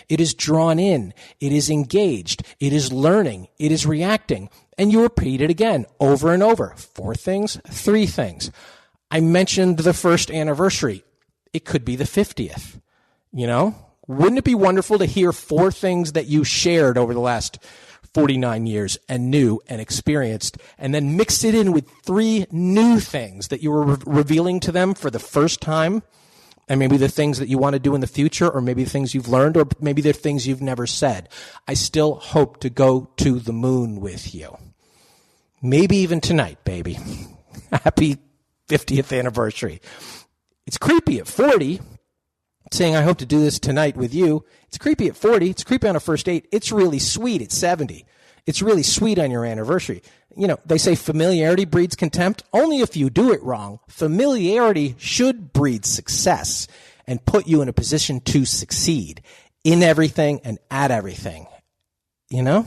It is drawn in. It is engaged. It is learning. It is reacting. And you repeat it again over and over. 4 things, 3 things. I mentioned the first anniversary. It could be the 50th. You know, wouldn't it be wonderful to hear 4 things that you shared over the last 49 years and knew and experienced, and then mix it in with 3 new things that you were revealing to them for the first time? And maybe the things that you want to do in the future, or maybe the things you've learned, or maybe the things you've never said. I still hope to go to the moon with you. Maybe even tonight, baby. Happy 50th anniversary. It's creepy at 40, saying I hope to do this tonight with you. It's creepy at 40. It's creepy on a first date. It's really sweet at 70. It's really sweet on your anniversary. You know, they say familiarity breeds contempt. Only if you do it wrong. Familiarity should breed success and put you in a position to succeed in everything and at everything. You know?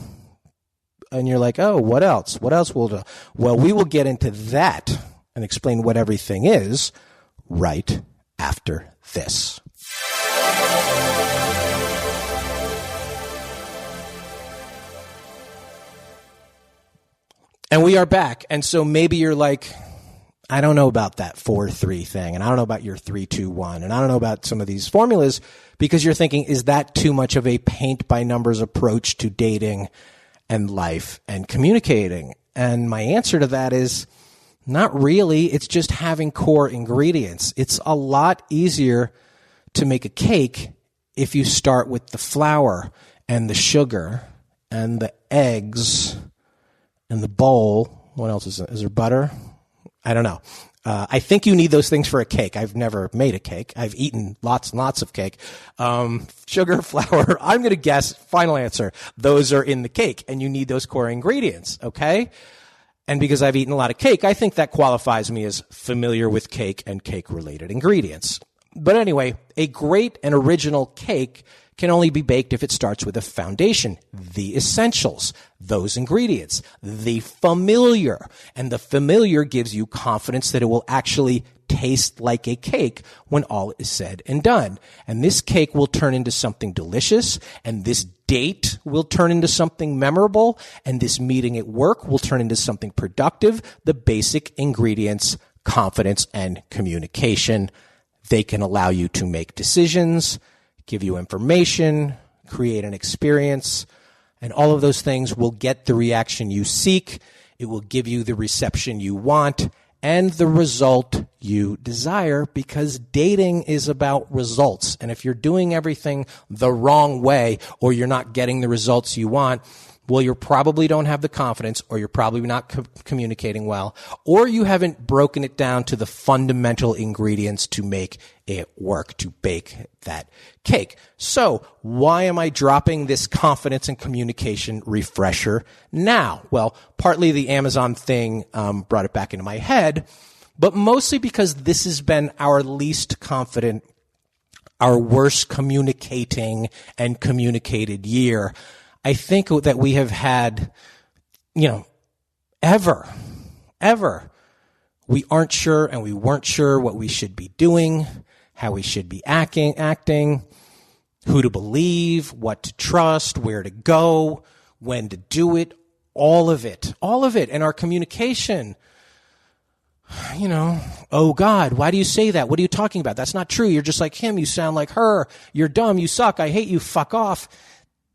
And you're like, oh, what else? What else will do? Well, we will get into that and explain what everything is right after this. And we are back. And so maybe you're like, I don't know about that 4-3 thing. And I don't know about your 3-2-1. And I don't know about some of these formulas, because you're thinking, is that too much of a paint by numbers approach to dating and life and communicating? And my answer to that is not really. It's just having core ingredients. It's a lot easier to make a cake if you start with the flour and the sugar and the eggs and the bowl. What else is there? Is there butter? I don't know. I think you need those things for a cake. I've never made a cake. I've eaten lots and lots of cake. Sugar, flour, I'm going to guess, final answer, those are in the cake, and you need those core ingredients, okay? And because I've eaten a lot of cake, I think that qualifies me as familiar with cake and cake-related ingredients. But anyway, a great and original cake can only be baked if it starts with a foundation, the essentials, those ingredients, the familiar. And the familiar gives you confidence that it will actually taste like a cake when all is said and done. And this cake will turn into something delicious, and this date will turn into something memorable, and this meeting at work will turn into something productive. The basic ingredients, confidence and communication. They can allow you to make decisions, give you information, create an experience, and all of those things will get the reaction you seek. It will give you the reception you want and the result you desire, because dating is about results. And if you're doing everything the wrong way, or you're not getting the results you want, well, you probably don't have the confidence, or you're probably not communicating well, or you haven't broken it down to the fundamental ingredients to make it work, to bake that cake. So why am I dropping this confidence and communication refresher now? Well, partly the Amazon thing brought it back into my head, but mostly because this has been our least confident, our worst communicating and communicated year. I think that we have had, ever. We aren't sure, and we weren't sure what we should be doing, how we should be acting, who to believe, what to trust, where to go, when to do it, all of it. And our communication, oh God, why do you say that? What are you talking about? That's not true. You're just like him. You sound like her. You're dumb. You suck. I hate you. Fuck off.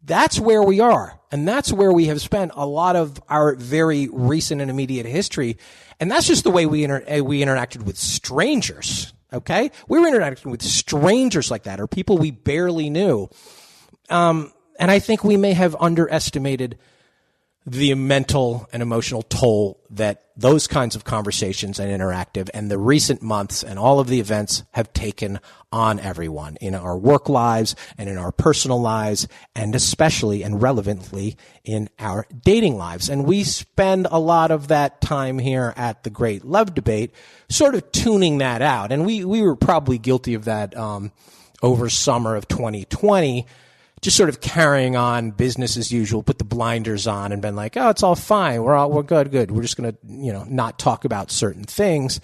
That's where we are. And that's where we have spent a lot of our very recent and immediate history. And that's just the way we interacted with strangers. Okay? We were interacting with strangers like that, or people we barely knew. And I think we may have underestimated the mental and emotional toll that those kinds of conversations and interactive and the recent months and all of the events have taken on everyone in our work lives and in our personal lives, and especially and relevantly in our dating lives. And we spend a lot of that time here at the Great Love Debate sort of tuning that out. And we were probably guilty of that over summer of 2020, just sort of carrying on business as usual, put the blinders on and been like, oh, it's all fine. We're good. We're just going to, not talk about certain things.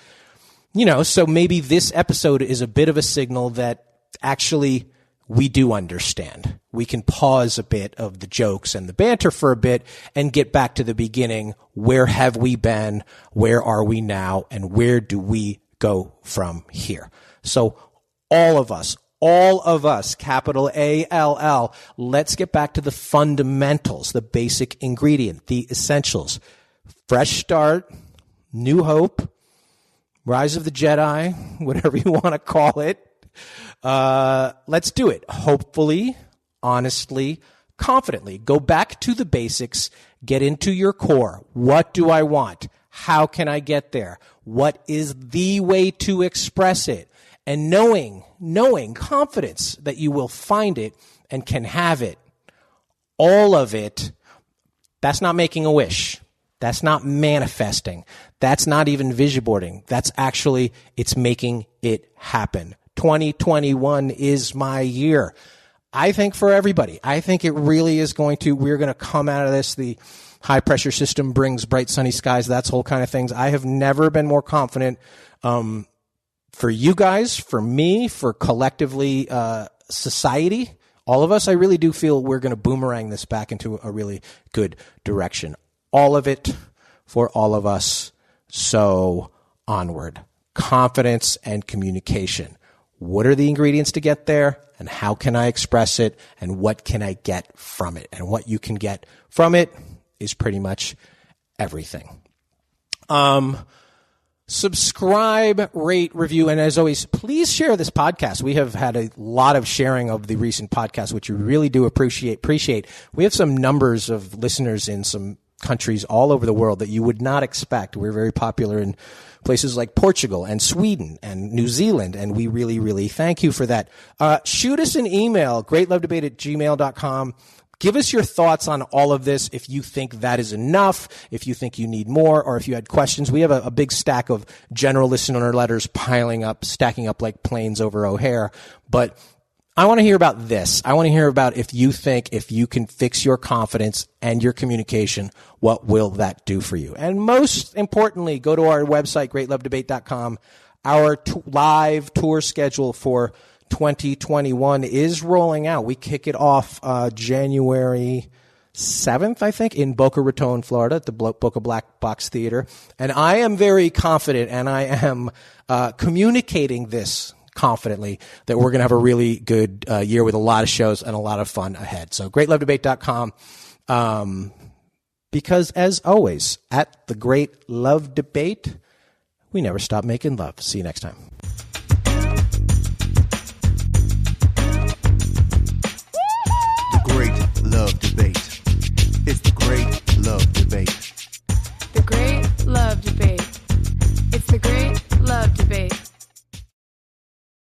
So maybe this episode is a bit of a signal that actually we do understand. We can pause a bit of the jokes and the banter for a bit and get back to the beginning. Where have we been? Where are we now? And where do we go from here? So all of us, capital ALL, let's get back to the fundamentals, the basic ingredient, the essentials. Fresh start, new hope, rise of the Jedi, whatever you want to call it. Let's do it. Hopefully, honestly, confidently. Go back to the basics. Get into your core. What do I want? How can I get there? What is the way to express it? And knowing confidence that you will find it and can have it. All of it. That's not making a wish. That's not manifesting. That's not even vision boarding. That's actually, it's making it happen. 2021 is my year. I think for everybody. I think it really is we're going to come out of this. The high pressure system brings bright sunny skies, that's whole kind of things. I have never been more confident, for you guys, for me, for collectively, society, all of us. I really do feel we're going to boomerang this back into a really good direction. All of it for all of us. So onward. Confidence and communication. What are the ingredients to get there? And how can I express it? And what can I get from it? And what you can get from it is pretty much everything. Subscribe, rate, review, and as always, please share this podcast. We have had a lot of sharing of the recent podcast, which we really do appreciate. We have some numbers of listeners in some countries all over the world that you would not expect. We're very popular in places like Portugal and Sweden and New Zealand, and we really, really thank you for that. Shoot us an email, greatlovedebate@gmail.com. Give us your thoughts on all of this. If you think that is enough, if you think you need more, or if you had questions. We have a big stack of general listener letters piling up, stacking up like planes over O'Hare. But I want to hear about this. I want to hear about if you think if you can fix your confidence and your communication, what will that do for you? And most importantly, go to our website, greatlovedebate.com. Our live tour schedule for 2021 is rolling out. We kick it off January 7th, I think, in Boca Raton, Florida, at the Boca Black Box Theater. And I am very confident, and I am communicating this confidently, that we're going to have a really good year with a lot of shows and a lot of fun ahead. So greatlovedebate.com. Because as always, at the Great Love Debate, we never stop making love. See you next time.